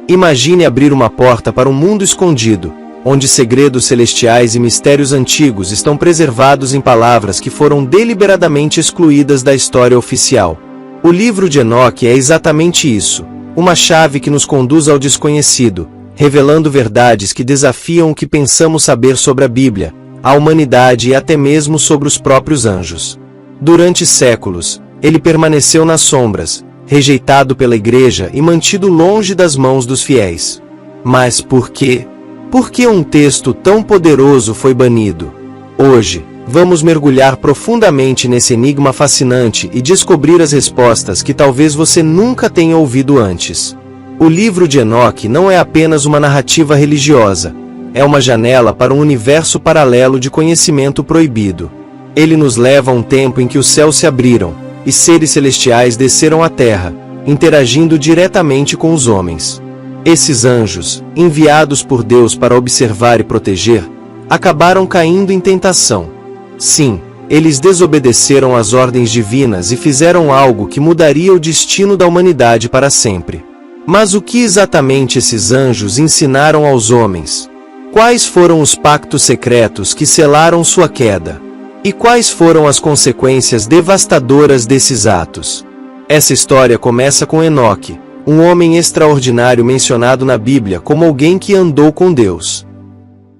Imagine abrir uma porta para um mundo escondido, onde segredos celestiais e mistérios antigos estão preservados em palavras que foram deliberadamente excluídas da história oficial. O livro de Enoque é exatamente isso, uma chave que nos conduz ao desconhecido, revelando verdades que desafiam o que pensamos saber sobre a Bíblia, a humanidade e até mesmo sobre os próprios anjos. Durante séculos, ele permaneceu nas sombras, rejeitado pela Igreja e mantido longe das mãos dos fiéis. Mas por quê? Por que um texto tão poderoso foi banido? Hoje, vamos mergulhar profundamente nesse enigma fascinante e descobrir as respostas que talvez você nunca tenha ouvido antes. O livro de Enoque não é apenas uma narrativa religiosa, é uma janela para um universo paralelo de conhecimento proibido. Ele nos leva a um tempo em que os céus se abriram, e seres celestiais desceram à terra, interagindo diretamente com os homens. Esses anjos, enviados por Deus para observar e proteger, acabaram caindo em tentação. Sim, eles desobedeceram às ordens divinas e fizeram algo que mudaria o destino da humanidade para sempre. Mas o que exatamente esses anjos ensinaram aos homens? Quais foram os pactos secretos que selaram sua queda? E quais foram as consequências devastadoras desses atos? Essa história começa com Enoque, um homem extraordinário mencionado na Bíblia como alguém que andou com Deus.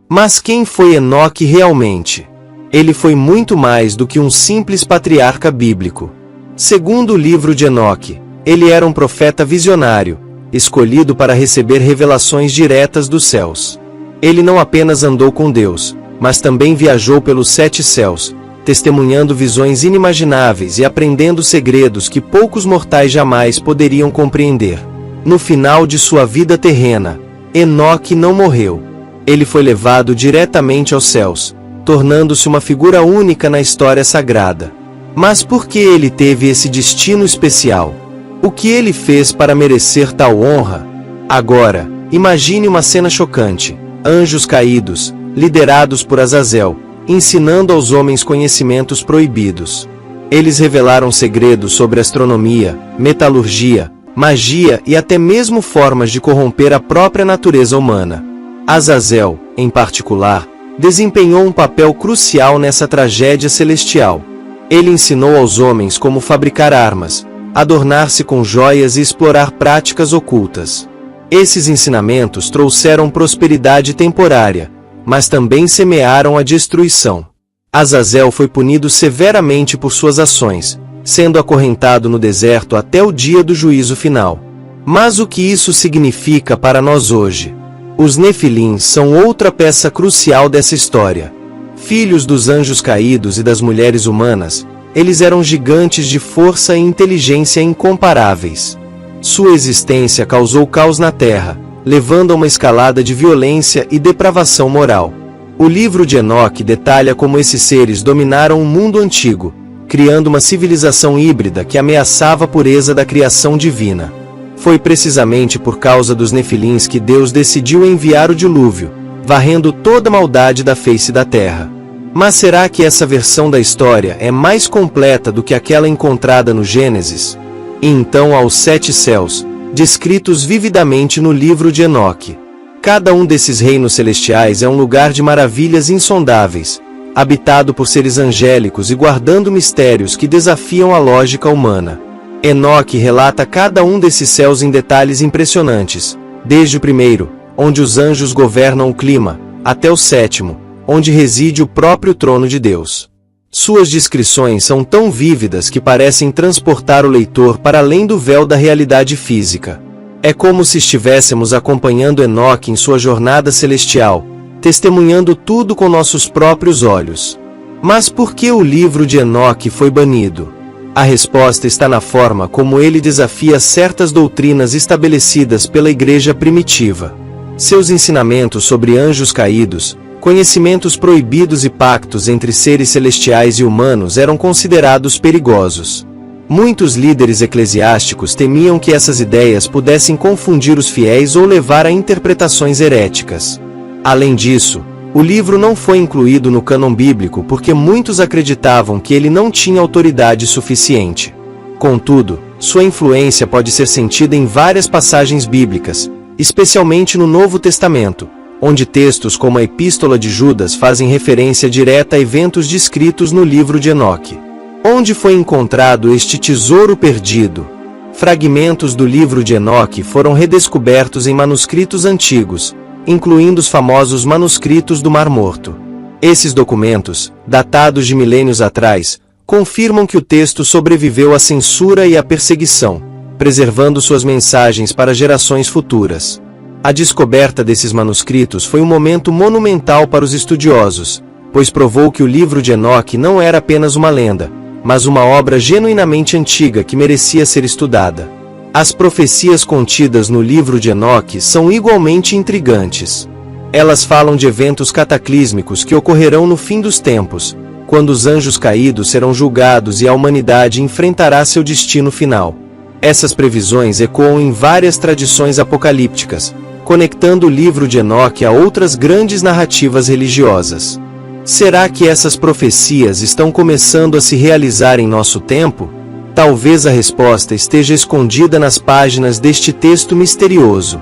Mas quem foi Enoque realmente? Ele foi muito mais do que um simples patriarca bíblico. Segundo o livro de Enoque, ele era um profeta visionário, escolhido para receber revelações diretas dos céus. Ele não apenas andou com Deus, mas também viajou pelos 7 céus, testemunhando visões inimagináveis e aprendendo segredos que poucos mortais jamais poderiam compreender. No final de sua vida terrena, Enoque não morreu. Ele foi levado diretamente aos céus, tornando-se uma figura única na história sagrada. Mas por que ele teve esse destino especial? O que ele fez para merecer tal honra? Agora, imagine uma cena chocante: anjos caídos, liderados por Azazel, ensinando aos homens conhecimentos proibidos. Eles revelaram segredos sobre astronomia, metalurgia, magia e até mesmo formas de corromper a própria natureza humana. Azazel, em particular, desempenhou um papel crucial nessa tragédia celestial. Ele ensinou aos homens como fabricar armas, adornar-se com joias e explorar práticas ocultas. Esses ensinamentos trouxeram prosperidade temporária, mas também semearam a destruição. Azazel foi punido severamente por suas ações, sendo acorrentado no deserto até o dia do juízo final. Mas o que isso significa para nós hoje? Os Nefilim são outra peça crucial dessa história. Filhos dos anjos caídos e das mulheres humanas, eles eram gigantes de força e inteligência incomparáveis. Sua existência causou caos na terra, levando a uma escalada de violência e depravação moral. O livro de Enoque detalha como esses seres dominaram o mundo antigo, criando uma civilização híbrida que ameaçava a pureza da criação divina. Foi precisamente por causa dos Nefilins que Deus decidiu enviar o dilúvio, varrendo toda a maldade da face da terra. Mas será que essa versão da história é mais completa do que aquela encontrada no Gênesis? E então há os 7 céus, descritos vividamente no livro de Enoque. Cada um desses reinos celestiais é um lugar de maravilhas insondáveis, habitado por seres angélicos e guardando mistérios que desafiam a lógica humana. Enoque relata cada um desses céus em detalhes impressionantes, desde o primeiro, onde os anjos governam o clima, até o sétimo, onde reside o próprio trono de Deus. Suas descrições são tão vívidas que parecem transportar o leitor para além do véu da realidade física. É como se estivéssemos acompanhando Enoque em sua jornada celestial, testemunhando tudo com nossos próprios olhos. Mas por que o livro de Enoque foi banido? A resposta está na forma como ele desafia certas doutrinas estabelecidas pela Igreja primitiva. Seus ensinamentos sobre anjos caídos, conhecimentos proibidos e pactos entre seres celestiais e humanos eram considerados perigosos. Muitos líderes eclesiásticos temiam que essas ideias pudessem confundir os fiéis ou levar a interpretações heréticas. Além disso, o livro não foi incluído no cânon bíblico porque muitos acreditavam que ele não tinha autoridade suficiente. Contudo, sua influência pode ser sentida em várias passagens bíblicas, especialmente no Novo Testamento, onde textos como a Epístola de Judas fazem referência direta a eventos descritos no livro de Enoque. Onde foi encontrado este tesouro perdido? Fragmentos do livro de Enoque foram redescobertos em manuscritos antigos, incluindo os famosos manuscritos do Mar Morto. Esses documentos, datados de milênios atrás, confirmam que o texto sobreviveu à censura e à perseguição, preservando suas mensagens para gerações futuras. A descoberta desses manuscritos foi um momento monumental para os estudiosos, pois provou que o livro de Enoque não era apenas uma lenda, mas uma obra genuinamente antiga que merecia ser estudada. As profecias contidas no livro de Enoque são igualmente intrigantes. Elas falam de eventos cataclísmicos que ocorrerão no fim dos tempos, quando os anjos caídos serão julgados e a humanidade enfrentará seu destino final. Essas previsões ecoam em várias tradições apocalípticas, conectando o livro de Enoque a outras grandes narrativas religiosas. Será que essas profecias estão começando a se realizar em nosso tempo? Talvez a resposta esteja escondida nas páginas deste texto misterioso.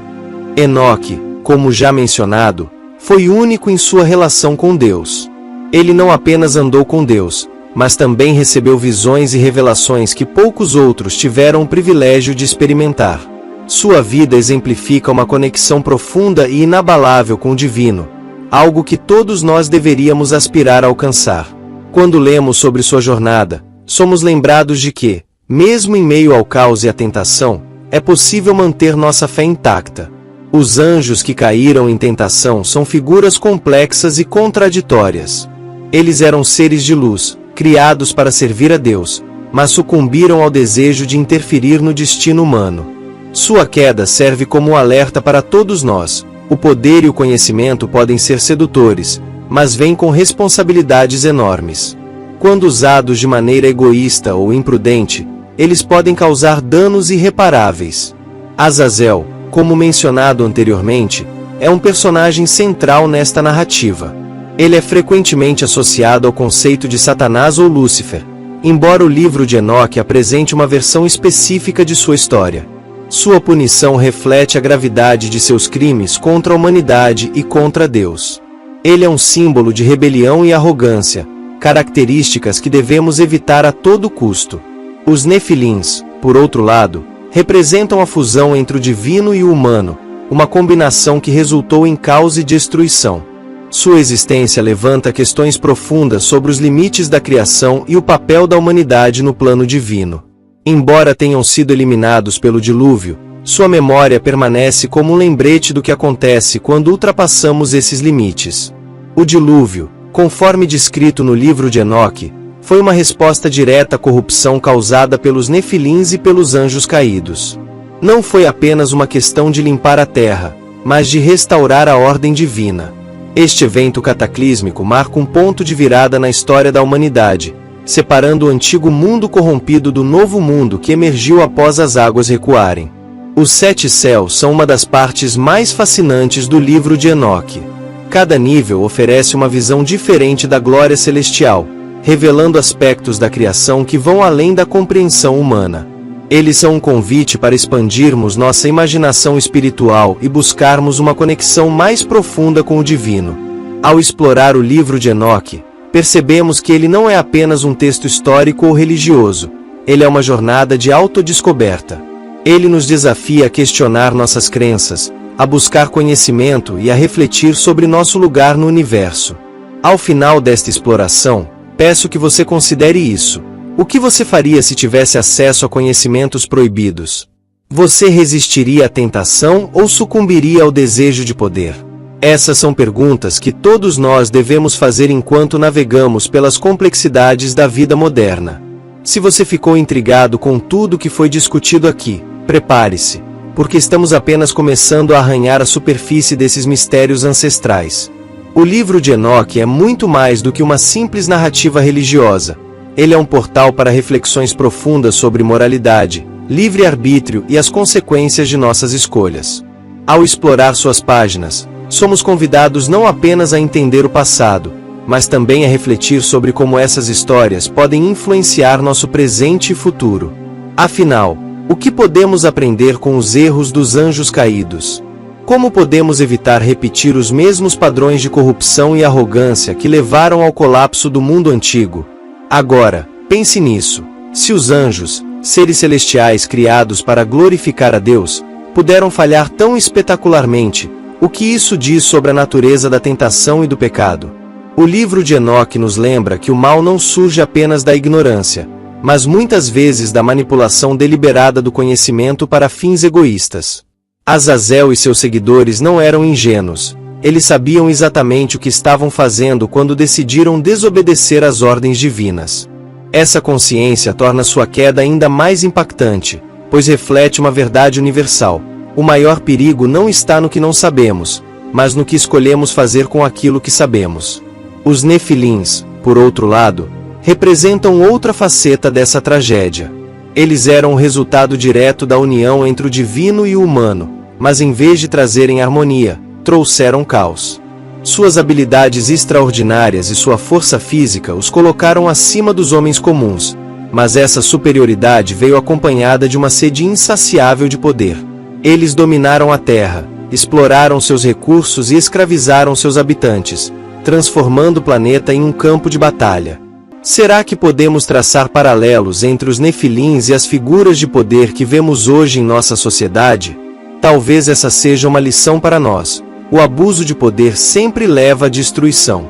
Enoque, como já mencionado, foi único em sua relação com Deus. Ele não apenas andou com Deus, mas também recebeu visões e revelações que poucos outros tiveram o privilégio de experimentar. Sua vida exemplifica uma conexão profunda e inabalável com o divino, algo que todos nós deveríamos aspirar a alcançar. Quando lemos sobre sua jornada, somos lembrados de que, mesmo em meio ao caos e à tentação, é possível manter nossa fé intacta. Os anjos que caíram em tentação são figuras complexas e contraditórias. Eles eram seres de luz, criados para servir a Deus, mas sucumbiram ao desejo de interferir no destino humano. Sua queda serve como um alerta para todos nós. O poder e o conhecimento podem ser sedutores, mas vêm com responsabilidades enormes. Quando usados de maneira egoísta ou imprudente, eles podem causar danos irreparáveis. Azazel, como mencionado anteriormente, é um personagem central nesta narrativa. Ele é frequentemente associado ao conceito de Satanás ou Lúcifer, embora o livro de Enoque apresente uma versão específica de sua história. Sua punição reflete a gravidade de seus crimes contra a humanidade e contra Deus. Ele é um símbolo de rebelião e arrogância, características que devemos evitar a todo custo. Os Nefilins, por outro lado, representam a fusão entre o divino e o humano, uma combinação que resultou em caos e destruição. Sua existência levanta questões profundas sobre os limites da criação e o papel da humanidade no plano divino. Embora tenham sido eliminados pelo dilúvio, sua memória permanece como um lembrete do que acontece quando ultrapassamos esses limites. O dilúvio, conforme descrito no livro de Enoque, foi uma resposta direta à corrupção causada pelos Nefilins e pelos anjos caídos. Não foi apenas uma questão de limpar a terra, mas de restaurar a ordem divina. Este evento cataclísmico marca um ponto de virada na história da humanidade, separando o antigo mundo corrompido do novo mundo que emergiu após as águas recuarem. Os 7 céus são uma das partes mais fascinantes do livro de Enoque. Cada nível oferece uma visão diferente da glória celestial, revelando aspectos da criação que vão além da compreensão humana. Eles são um convite para expandirmos nossa imaginação espiritual e buscarmos uma conexão mais profunda com o divino. Ao explorar o livro de Enoque, percebemos que ele não é apenas um texto histórico ou religioso, ele é uma jornada de autodescoberta. Ele nos desafia a questionar nossas crenças, a buscar conhecimento e a refletir sobre nosso lugar no universo. Ao final desta exploração, peço que você considere isso. O que você faria se tivesse acesso a conhecimentos proibidos? Você resistiria à tentação ou sucumbiria ao desejo de poder? Essas são perguntas que todos nós devemos fazer enquanto navegamos pelas complexidades da vida moderna. Se você ficou intrigado com tudo que foi discutido aqui, prepare-se, porque estamos apenas começando a arranhar a superfície desses mistérios ancestrais. O livro de Enoque é muito mais do que uma simples narrativa religiosa. Ele é um portal para reflexões profundas sobre moralidade, livre-arbítrio e as consequências de nossas escolhas. Ao explorar suas páginas, somos convidados não apenas a entender o passado, mas também a refletir sobre como essas histórias podem influenciar nosso presente e futuro. Afinal, o que podemos aprender com os erros dos anjos caídos? Como podemos evitar repetir os mesmos padrões de corrupção e arrogância que levaram ao colapso do mundo antigo? Agora, pense nisso. Se os anjos, seres celestiais criados para glorificar a Deus, puderam falhar tão espetacularmente, o que isso diz sobre a natureza da tentação e do pecado? O livro de Enoque nos lembra que o mal não surge apenas da ignorância, mas muitas vezes da manipulação deliberada do conhecimento para fins egoístas. Azazel e seus seguidores não eram ingênuos. Eles sabiam exatamente o que estavam fazendo quando decidiram desobedecer às ordens divinas. Essa consciência torna sua queda ainda mais impactante, pois reflete uma verdade universal. O maior perigo não está no que não sabemos, mas no que escolhemos fazer com aquilo que sabemos. Os Nefilins, por outro lado, representam outra faceta dessa tragédia. Eles eram o resultado direto da união entre o divino e o humano, mas em vez de trazerem harmonia, trouxeram caos. Suas habilidades extraordinárias e sua força física os colocaram acima dos homens comuns, mas essa superioridade veio acompanhada de uma sede insaciável de poder. Eles dominaram a terra, exploraram seus recursos e escravizaram seus habitantes, transformando o planeta em um campo de batalha. Será que podemos traçar paralelos entre os Nefilins e as figuras de poder que vemos hoje em nossa sociedade? Talvez essa seja uma lição para nós. O abuso de poder sempre leva à destruição.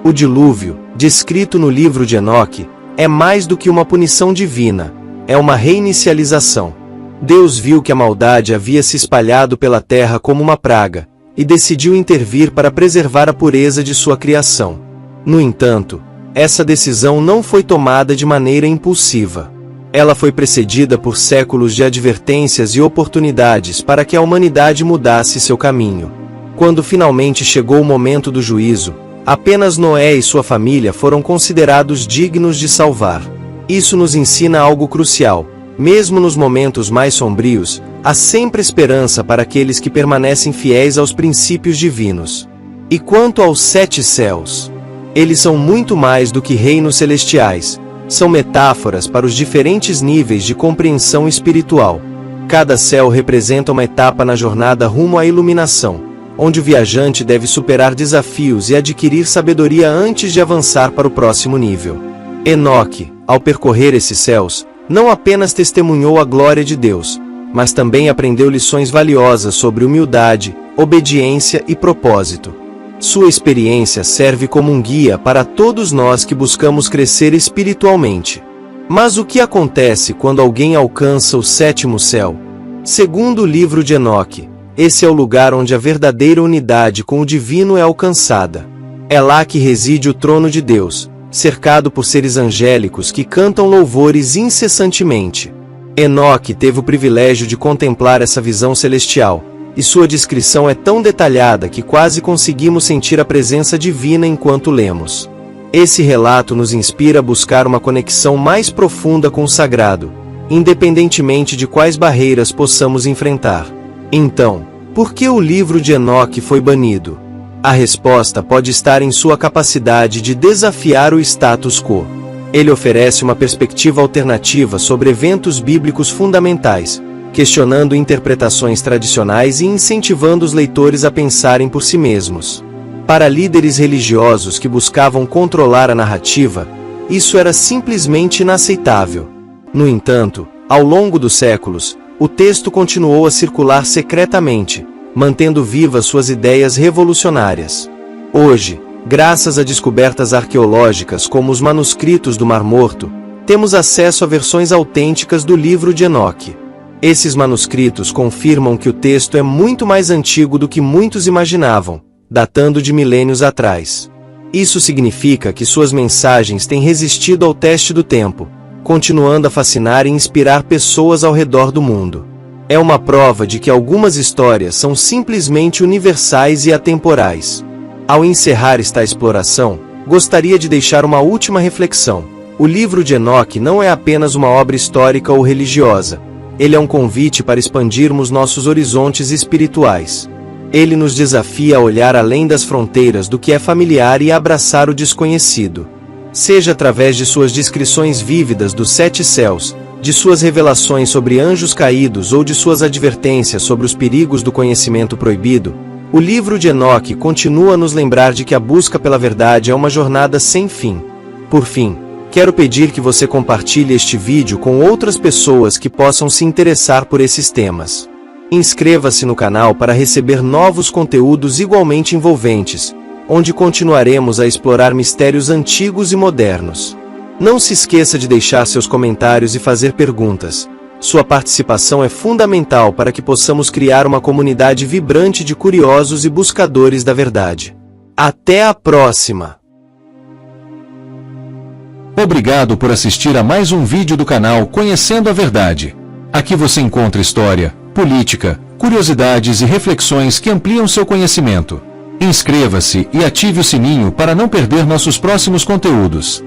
O dilúvio, descrito no livro de Enoque, é mais do que uma punição divina, é uma reinicialização. Deus viu que a maldade havia se espalhado pela terra como uma praga, e decidiu intervir para preservar a pureza de sua criação. No entanto, essa decisão não foi tomada de maneira impulsiva. Ela foi precedida por séculos de advertências e oportunidades para que a humanidade mudasse seu caminho. Quando finalmente chegou o momento do juízo, apenas Noé e sua família foram considerados dignos de salvar. Isso nos ensina algo crucial. Mesmo nos momentos mais sombrios, há sempre esperança para aqueles que permanecem fiéis aos princípios divinos. E quanto aos 7 céus? Eles são muito mais do que reinos celestiais. São metáforas para os diferentes níveis de compreensão espiritual. Cada céu representa uma etapa na jornada rumo à iluminação, onde o viajante deve superar desafios e adquirir sabedoria antes de avançar para o próximo nível. Enoque, ao percorrer esses céus, não apenas testemunhou a glória de Deus, mas também aprendeu lições valiosas sobre humildade, obediência e propósito. Sua experiência serve como um guia para todos nós que buscamos crescer espiritualmente. Mas o que acontece quando alguém alcança o 7º céu? Segundo o livro de Enoque, esse é o lugar onde a verdadeira unidade com o divino é alcançada. É lá que reside o trono de Deus, cercado por seres angélicos que cantam louvores incessantemente. Enoque teve o privilégio de contemplar essa visão celestial, e sua descrição é tão detalhada que quase conseguimos sentir a presença divina enquanto lemos. Esse relato nos inspira a buscar uma conexão mais profunda com o sagrado, independentemente de quais barreiras possamos enfrentar. Então, por que o livro de Enoque foi banido? A resposta pode estar em sua capacidade de desafiar o status quo. Ele oferece uma perspectiva alternativa sobre eventos bíblicos fundamentais, questionando interpretações tradicionais e incentivando os leitores a pensarem por si mesmos. Para líderes religiosos que buscavam controlar a narrativa, isso era simplesmente inaceitável. No entanto, ao longo dos séculos, o texto continuou a circular secretamente, mantendo vivas suas ideias revolucionárias. Hoje, graças a descobertas arqueológicas como os manuscritos do Mar Morto, temos acesso a versões autênticas do livro de Enoque. Esses manuscritos confirmam que o texto é muito mais antigo do que muitos imaginavam, datando de milênios atrás. Isso significa que suas mensagens têm resistido ao teste do tempo, continuando a fascinar e inspirar pessoas ao redor do mundo. É uma prova de que algumas histórias são simplesmente universais e atemporais. Ao encerrar esta exploração, gostaria de deixar uma última reflexão. O livro de Enoque não é apenas uma obra histórica ou religiosa. Ele é um convite para expandirmos nossos horizontes espirituais. Ele nos desafia a olhar além das fronteiras do que é familiar e a abraçar o desconhecido. Seja através de suas descrições vívidas dos 7 céus, de suas revelações sobre anjos caídos ou de suas advertências sobre os perigos do conhecimento proibido, o livro de Enoque continua a nos lembrar de que a busca pela verdade é uma jornada sem fim. Por fim, quero pedir que você compartilhe este vídeo com outras pessoas que possam se interessar por esses temas. Inscreva-se no canal para receber novos conteúdos igualmente envolventes, onde continuaremos a explorar mistérios antigos e modernos. Não se esqueça de deixar seus comentários e fazer perguntas. Sua participação é fundamental para que possamos criar uma comunidade vibrante de curiosos e buscadores da verdade. Até a próxima! Obrigado por assistir a mais um vídeo do canal Conhecendo a Verdade. Aqui você encontra história, política, curiosidades e reflexões que ampliam seu conhecimento. Inscreva-se e ative o sininho para não perder nossos próximos conteúdos.